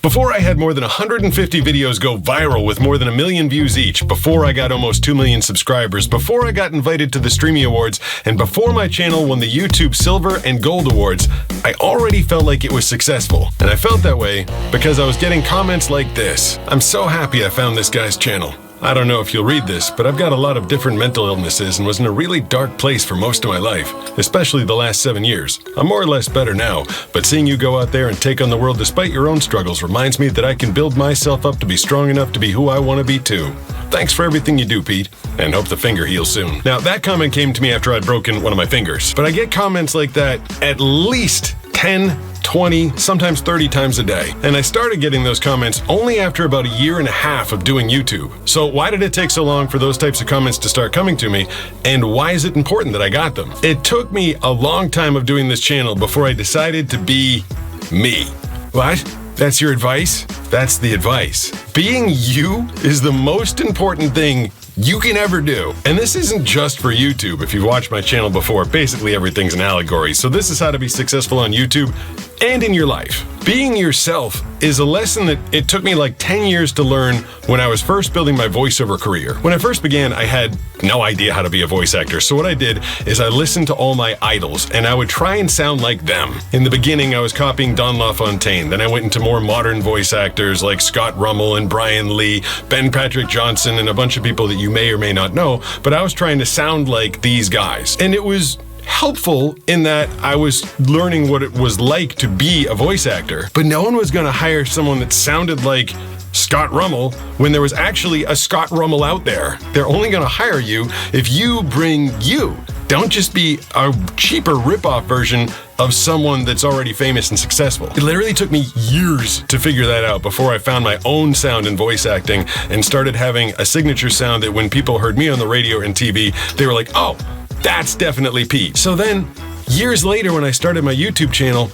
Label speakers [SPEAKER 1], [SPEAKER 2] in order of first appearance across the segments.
[SPEAKER 1] Before I had more than 150 videos go viral with more than 1 million views each, before I got almost 2 million subscribers, before I got invited to the Streamy Awards, and before my channel won the YouTube Silver and Gold Awards, I already felt like it was successful. And I felt that way because I was getting comments like this. I'm so happy I found this guy's channel. I don't know if you'll read this, but I've got a lot of different mental illnesses and was in a really dark place for most of my life, especially the last 7 years. I'm more or less better now, but seeing you go out there and take on the world despite your own struggles reminds me that I can build myself up to be strong enough to be who I want to be too. Thanks for everything you do, Pete, and hope the finger heals soon. Now, that comment came to me after I'd broken one of my fingers, but I get comments like that at least 10, 20, sometimes 30 times a day. And I started getting those comments only after about 1.5 years of doing YouTube. So why did it take so long for those types of comments to start coming to me? And why is it important that I got them? It took me a long time of doing this channel before I decided to be me. What? That's your advice? That's the advice. Being you is the most important thing you can ever do. And this isn't just for YouTube. If you've watched my channel before, basically everything's an allegory. So this is how to be successful on YouTube and in your life. Being yourself is a lesson that it took me like 10 years to learn when I was first building my voiceover career. When I first began, I had no idea how to be a voice actor. So what I did is I listened to all my idols and I would try and sound like them. In the beginning, I was copying Don LaFontaine. Then I went into more modern voice actors like Scott Rummel and Brian Lee, Ben Patrick Johnson, and a bunch of people that you may or may not know. But I was trying to sound like these guys. And it was helpful in that I was learning what it was like to be a voice actor, but no one was going to hire someone that sounded like Scott Rummel when there was actually a Scott Rummel out there. They're only going to hire you if you bring you. Don't just be a cheaper ripoff version of someone that's already famous and successful. It literally took me years to figure that out before I found my own sound in voice acting and started having a signature sound that when people heard me on the radio and TV, they were like, oh, that's definitely Pete. So then, years later when I started my YouTube channel,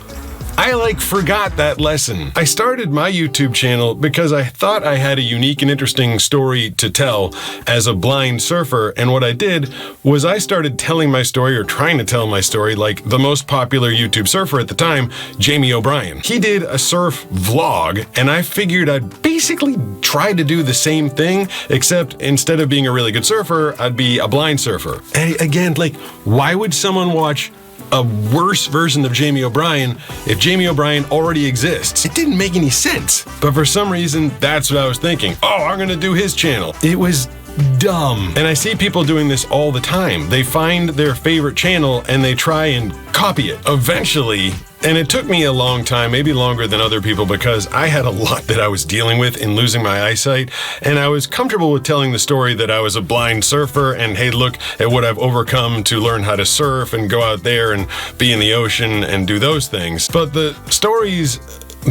[SPEAKER 1] I forgot that lesson. I started my YouTube channel because I thought I had a unique and interesting story to tell as a blind surfer, and what I did was I started telling my story, or trying to tell my story, like the most popular YouTube surfer at the time, Jamie O'Brien. He did a surf vlog, and I figured I'd basically try to do the same thing, except instead of being a really good surfer, I'd be a blind surfer. And again, why would someone watch a worse version of Jamie O'Brien if Jamie O'Brien already exists? It didn't make any sense. But for some reason, that's what I was thinking. Oh, I'm gonna do his channel. It was dumb. And I see people doing this all the time. They find their favorite channel and they try and copy it. Eventually, and it took me a long time, maybe longer than other people, because I had a lot that I was dealing with in losing my eyesight, and I was comfortable with telling the story that I was a blind surfer and hey, look at what I've overcome to learn how to surf and go out there and be in the ocean and do those things. But the stories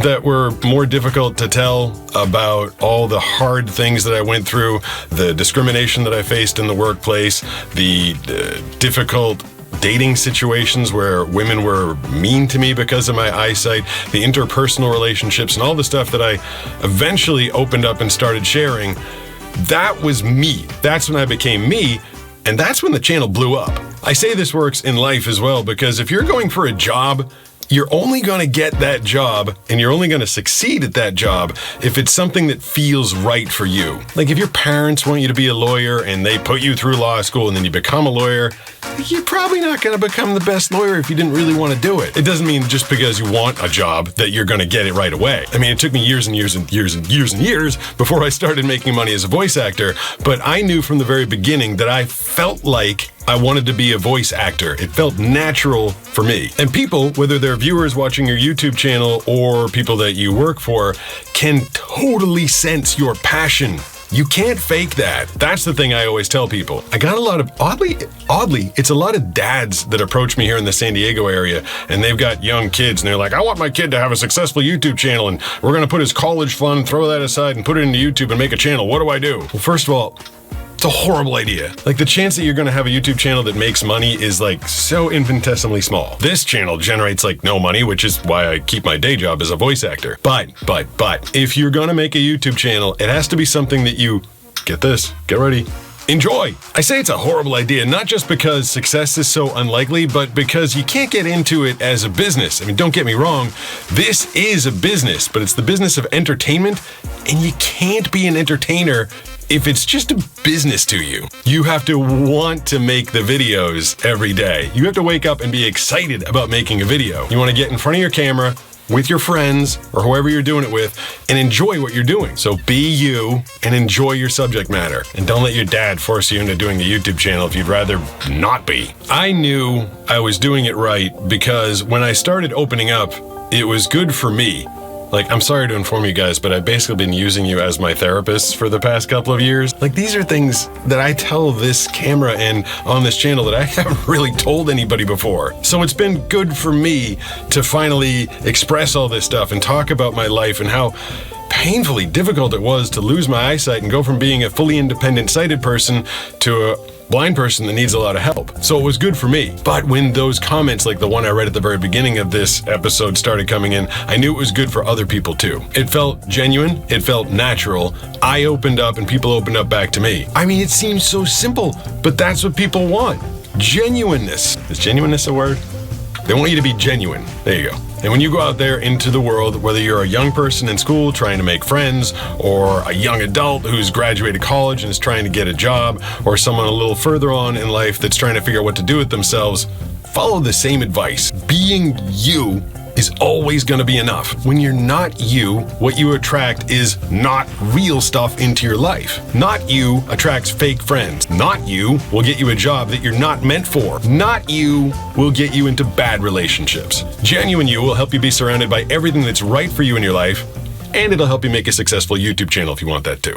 [SPEAKER 1] that were more difficult to tell about all the hard things that I went through, the discrimination that I faced in the workplace, the difficult dating situations where women were mean to me because of my eyesight, the interpersonal relationships, and all the stuff that I eventually opened up and started sharing, that was me. That's when I became me, and that's when the channel blew up. I say this works in life as well, because if you're going for a job, you're only going to get that job and you're only going to succeed at that job if it's something that feels right for you. Like if your parents want you to be a lawyer and they put you through law school and then you become a lawyer, you're probably not going to become the best lawyer if you didn't really want to do it. It doesn't mean just because you want a job that you're going to get it right away. I mean, it took me years and years and years and years and years before I started making money as a voice actor, but I knew from the very beginning that I felt like I wanted to be a voice actor. It felt natural for me. And people, whether they're viewers watching your YouTube channel or people that you work for, can totally sense your passion. You can't fake that. That's the thing I always tell people. I got a lot of, oddly, it's a lot of dads that approach me here in the San Diego area, and they've got young kids, and they're like, I want my kid to have a successful YouTube channel, and we're gonna put his college fund, throw that aside, and put it into YouTube and make a channel. What do I do? Well, first of all, it's a horrible idea. The chance that you're gonna have a YouTube channel that makes money is so infinitesimally small. This channel generates no money, which is why I keep my day job as a voice actor. But, if you're gonna make a YouTube channel, it has to be something that you, get this, get ready, Enjoy! I say it's a horrible idea, not just because success is so unlikely, but because you can't get into it as a business. I mean, don't get me wrong, this is a business, but it's the business of entertainment, and you can't be an entertainer if it's just a business to you. You have to want to make the videos every day. You have to wake up and be excited about making a video. You want to get in front of your camera with your friends or whoever you're doing it with and enjoy what you're doing. So be you and enjoy your subject matter. And don't let your dad force you into doing a YouTube channel if you'd rather not be. I knew I was doing it right because when I started opening up, it was good for me. Like, I'm sorry to inform you guys, but I've basically been using you as my therapist for the past couple of years. Like, these are things that I tell this camera and on this channel that I haven't really told anybody before. So it's been good for me to finally express all this stuff and talk about my life and how painfully difficult it was to lose my eyesight and go from being a fully independent sighted person to a blind person that needs a lot of help. So it was good for me. But when those comments, like the one I read at the very beginning of this episode, started coming in, I knew it was good for other people too. It felt genuine, it felt natural. I opened up and people opened up back to me. I mean, it seems so simple, but that's what people want. Genuineness. Is genuineness a word? They want you to be genuine. There you go. And when you go out there into the world, whether you're a young person in school trying to make friends, or a young adult who's graduated college and is trying to get a job, or someone a little further on in life that's trying to figure out what to do with themselves, follow the same advice. Being you is always going to be enough. When you're not you, what you attract is not real stuff into your life. Not you attracts fake friends. Not you will get you a job that you're not meant for. Not you will get you into bad relationships. Genuine you will help you be surrounded by everything that's right for you in your life, and it'll help you make a successful YouTube channel if you want that too.